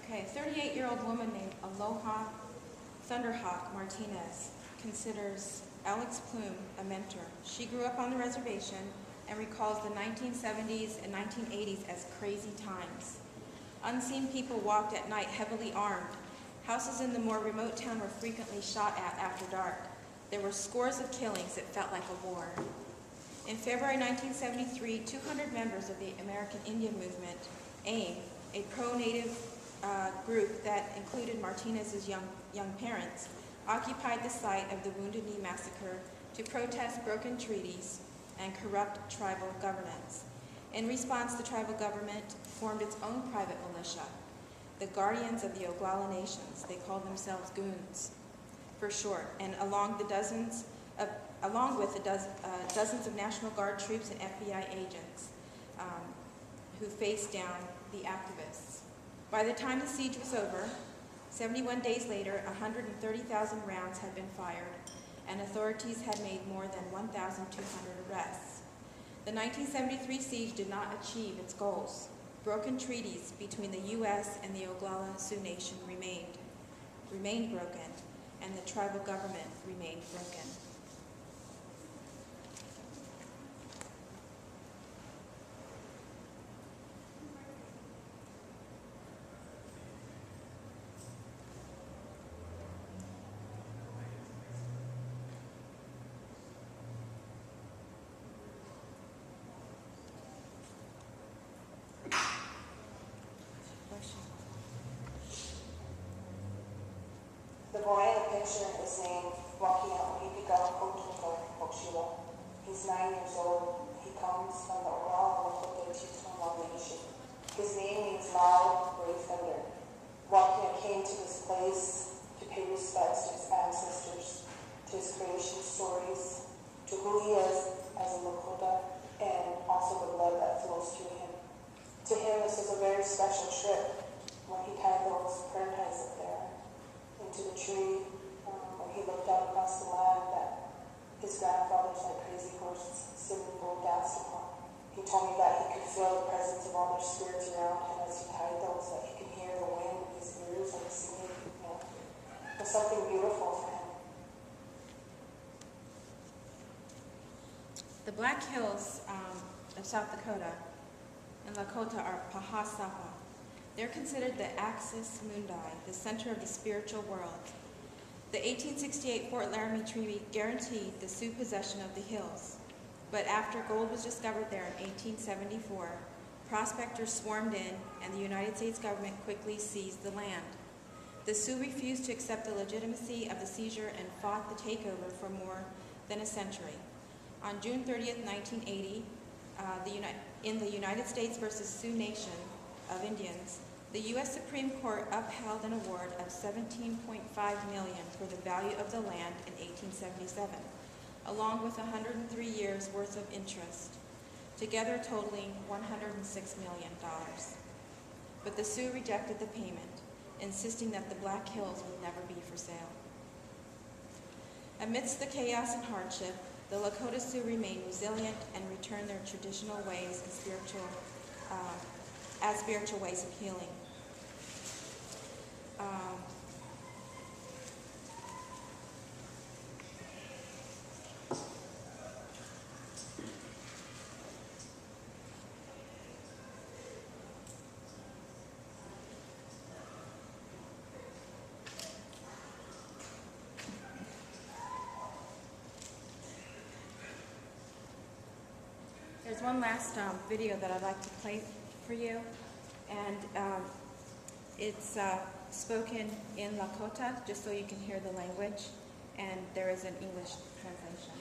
Okay, a 38-year-old woman named Aloha Thunderhawk Martinez considers Alex Plume a mentor. She grew up on the reservation and recalls the 1970s and 1980s as crazy times. Unseen people walked at night heavily armed. Houses in the more remote town were frequently shot at after dark. There were scores of killings. It felt like a war. In February 1973, 200 members of the American Indian Movement, AIM, a pro-native group that included Martinez's young parents, occupied the site of the Wounded Knee Massacre to protest broken treaties and corrupt tribal governance. In response, the tribal government formed its own private militia, the Guardians of the Oglala Nations. They called themselves Goons, for short, and along with dozens of National Guard troops and FBI agents who faced down the activists. By the time the siege was over, 71 days later, 130,000 rounds had been fired, and authorities had made more than 1,200 arrests. The 1973 siege did not achieve its goals. Broken treaties between the U.S. and the Oglala Sioux Nation remained broken, and the tribal government remained broken. The boy in the picture is named Oglala. He's 9 years old. He comes from the Oglala Lakota Sioux Nation. His name means loud, brave thunder. Wakia came to this place to pay respects to his ancestors, to his creation stories, to who he is as a Lakota, and also the blood that flows through him. To him, this was a very special trip when he tied those prayer ties up there into the tree, when he looked out across the land that his grandfathers, like crazy horses, singing bull danced upon. He told me that he could feel the presence of all their spirits around him as he tied those, that he could hear the wind in his ears and the singing. It was something beautiful for him. The Black Hills of South Dakota and Lakota are Pahasapa. They're considered the axis mundi, the center of the spiritual world. The 1868 Fort Laramie Treaty guaranteed the Sioux possession of the hills, but after gold was discovered there in 1874, prospectors swarmed in and the United States government quickly seized the land. The Sioux refused to accept the legitimacy of the seizure and fought the takeover for more than a century. On June 30th, 1980, in the United States versus Sioux Nation of Indians, the U.S. Supreme Court upheld an award of $17.5 million for the value of the land in 1877, along with 103 years' worth of interest, together totaling $106 million. But the Sioux rejected the payment, insisting that the Black Hills would never be for sale. Amidst the chaos and hardship, the Lakota Sioux remained resilient and returned their traditional ways and spiritual ways of healing. There's one last video that I'd like to play for you, and it's spoken in Lakota, just so you can hear the language, and there is an English translation.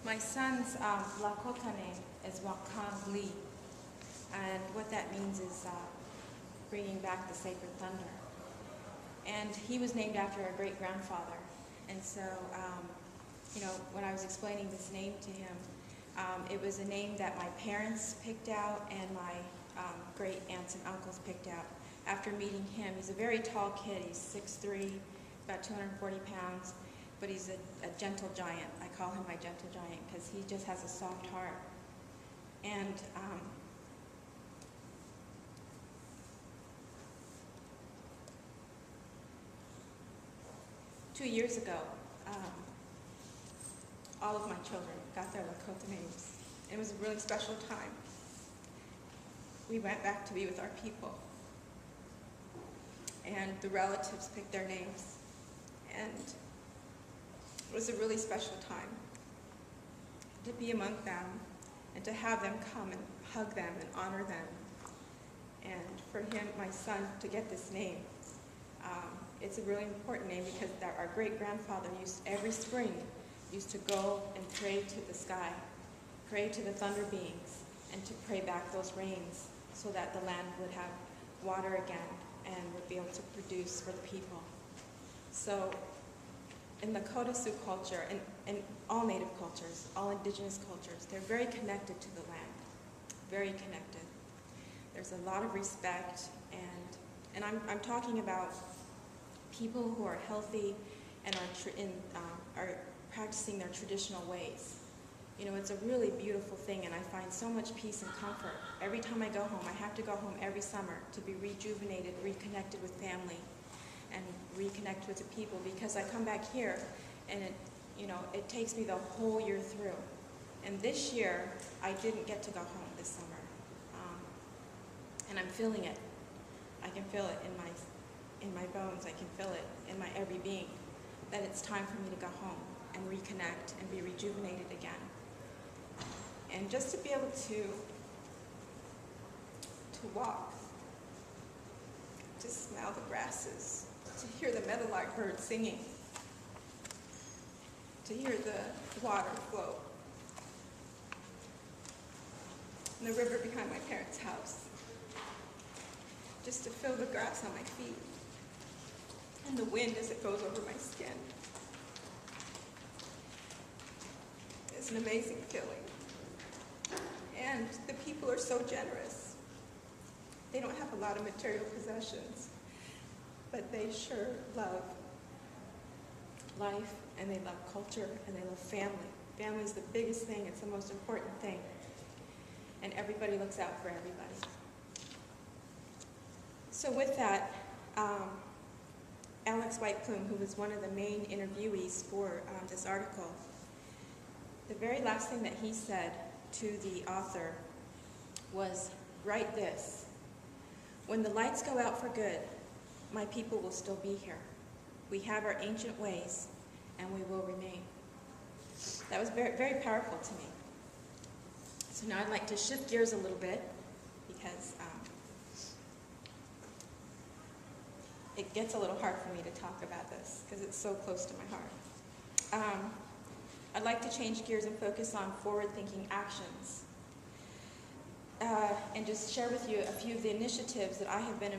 My son's Lakota name is Wakang Lee, and what that means is bringing back the sacred thunder. And he was named after a great-grandfather. And so, when I was explaining this name to him, it was a name that my parents picked out and my great aunts and uncles picked out after meeting him. He's a very tall kid. He's 6'3", about 240 pounds, but he's a gentle giant. I call him my gentle giant because he just has a soft heart. And 2 years ago, all of my children got their Lakota names. It was a really special time. We went back to be with our people, and the relatives picked their names, and it was a really special time to be among them and to have them come and hug them and honor them, and for him, my son, to get this name. It's a really important name because our great-grandfather every spring used to go and pray to the sky, pray to the thunder beings, and to pray back those rains so that the land would have water again and would be able to produce for the people. So in Lakota Sioux culture, and all native cultures, all indigenous cultures, they're very connected to the land, very connected. There's a lot of respect, and I'm talking about people who are healthy and are practicing their traditional ways. It's a really beautiful thing, and I find so much peace and comfort. Every time I go home, I have to go home every summer to be rejuvenated, reconnected with family, and reconnect with the people, because I come back here, and it takes me the whole year through. And this year, I didn't get to go home this summer, and I'm feeling it. I can feel it in my bones. I can feel it in my every being, that it's time for me to go home and reconnect and be rejuvenated again. And just to be able to walk, to smell the grasses, to hear the meadowlark bird singing, to hear the water flow, and the river behind my parents' house, just to feel the grass on my feet, and the wind as it goes over my skin. It's an amazing feeling. And the people are so generous. They don't have a lot of material possessions, but they sure love life, and they love culture, and they love family. Family is the biggest thing. It's the most important thing. And everybody looks out for everybody. So with that, Alex Whiteplume, who was one of the main interviewees for this article, the very last thing that he said to the author was, "Write this: when the lights go out for good, my people will still be here. We have our ancient ways, and we will remain." That was very, very powerful to me. So now I'd like to shift gears a little bit, because it gets a little hard for me to talk about this because it's so close to my heart. I'd like to change gears and focus on forward-thinking actions, and just share with you a few of the initiatives that I have been